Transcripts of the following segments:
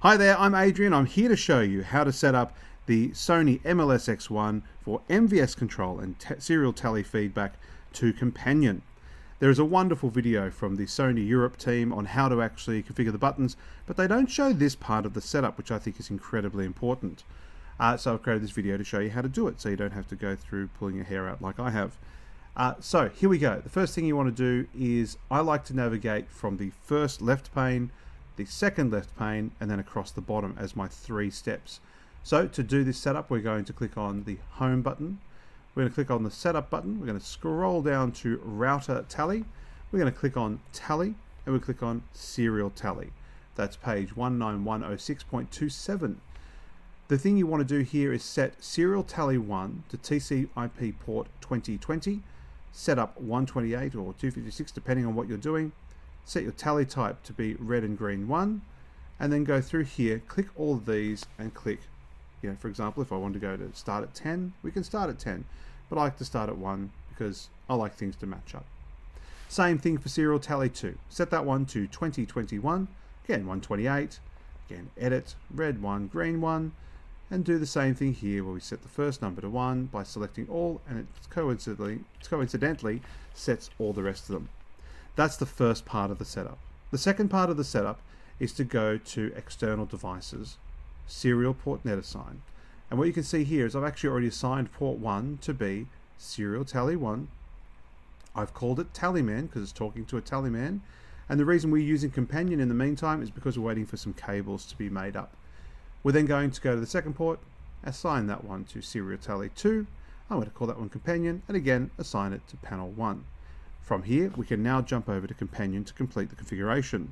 Hi there, I'm Adrian. I'm here to show you how to set up the Sony MLS-X1 for MVS control and serial tally feedback to Companion. There is a wonderful video from the Sony Europe team on how to actually configure the buttons, but they don't show this part of the setup, which I think is incredibly important. So I've created this video to show you how to do it, so you don't have to go through pulling your hair out like I have. So here we go. The first thing you want to do is, I like to navigate from the first left pane, the second left pane, and then across the bottom as my 3 steps. So to do this setup, we're going to click on the home button. We're going to click on the setup button. We're going to scroll down to router tally. We're going to click on tally, and we click on serial tally. That's page 19106.27. The thing you want to do here is set serial tally 1 to TCP port 2020, set up 128 or 256 depending on what you're doing. Set your tally type to be red and green 1, and then go through here, click all of these and click, for example, if I want to go to start at 10, we can start at 10, but I like to start at 1 because I like things to match up. Same thing for serial tally 2. Set that one to 2021, again 128, again edit, red 1, green 1, and do the same thing here where we set the first number to 1 by selecting all, and it coincidentally sets all the rest of them. That's the first part of the setup. The second part of the setup is to go to external devices, serial port net assign. And what you can see here is I've actually already assigned port 1 to be serial tally 1. I've called it Tallyman because it's talking to a Tallyman. And the reason we're using Companion in the meantime is because we're waiting for some cables to be made up. We're then going to go to the second port, assign that one to serial tally 2. I'm going to call that one Companion, and again assign it to panel 1. From here, we can now jump over to Companion to complete the configuration.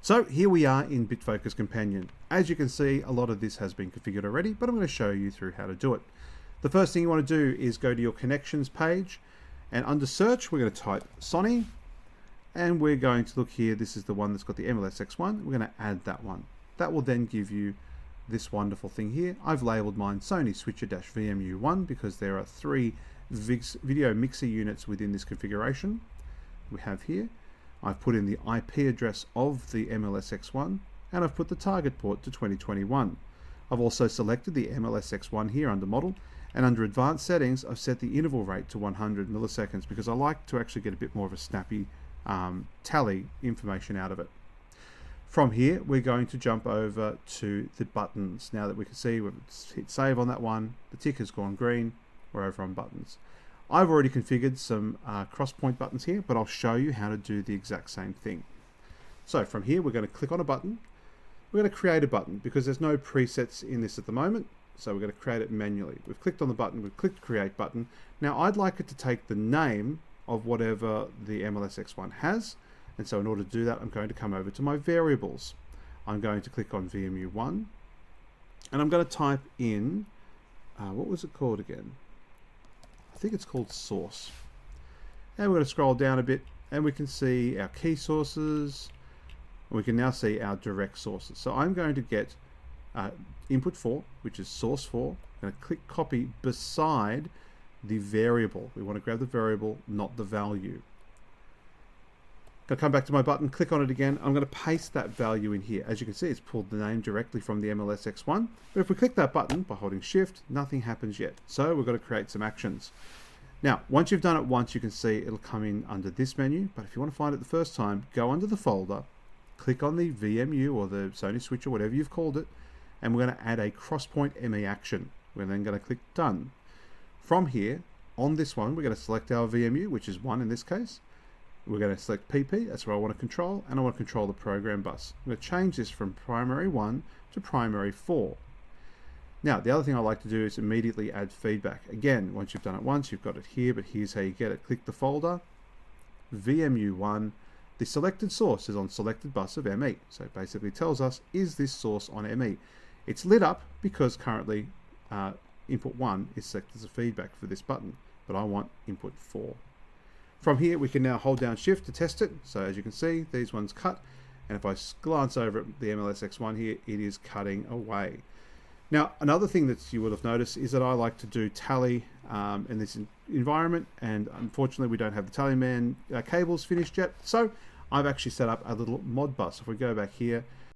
So here we are in Bitfocus Companion. As you can see, a lot of this has been configured already, but I'm going to show you through how to do it. The first thing you want to do is go to your connections page, and under search, we're going to type Sony, and we're going to look here. This is the one that's got the MLS-X1. We're going to add that one. That will then give you this wonderful thing here. I've labeled mine Sony Switcher-VMU1 because there are 3 video mixer units within this configuration. We have here, I've put in the IP address of the MLS-X1, and I've put the target port to 2021. I've also selected the MLS-X1 here under model, and under advanced settings I've set the interval rate to 100 milliseconds because I like to actually get a bit more of a snappy tally information out of it. From here, we're going to jump over to the buttons. Now that we can see we've hit save on that one, the tick has gone green, we're over on buttons. I've already configured some cross point buttons here, but I'll show you how to do the exact same thing. So from here, we're going to click on a button. We're going to create a button because there's no presets in this at the moment, so we're going to create it manually. We've clicked on the button, we've clicked create button. Now I'd like it to take the name of whatever the MLS-X1 has, and so in order to do that, I'm going to come over to my variables. I'm going to click on VMU1, and I'm going to type in, what was it called again? I think it's called source. And we're going to scroll down a bit, and we can see our key sources. We can now see our direct sources. So I'm going to get input 4, which is source 4. I'm going to click copy beside the variable. We want to grab the variable, not the value. I'll come back to my button, click on it again. I'm going to paste that value in here. As you can see, it's pulled the name directly from the MLS-X1. But if we click that button by holding shift, nothing happens yet. So we've got to create some actions. Now, once you've done it once, you can see it'll come in under this menu. But if you want to find it the first time, go under the folder, click on the VMU or the Sony Switcher, whatever you've called it, and we're going to add a crosspoint ME action. We're then going to click done. From here, on this one, we're going to select our VMU, which is 1 in this case. We're going to select PP, that's what I want to control, and I want to control the program bus. I'm going to change this from primary 1 to primary 4. Now, the other thing I like to do is immediately add feedback. Again, once you've done it once, you've got it here, but here's how you get it. Click the folder, VMU1, the selected source is on selected bus of ME. So it basically tells us, is this source on ME? It's lit up because currently input 1 is selected as a feedback for this button, but I want input 4. From here, we can now hold down shift to test it. So as you can see, these ones cut. And if I glance over at the MLS-X1 here, it is cutting away. Now, another thing that you would have noticed is that I like to do tally in this environment. And unfortunately, we don't have the Tallyman cables finished yet. So I've actually set up a little mod bus. If we go back here,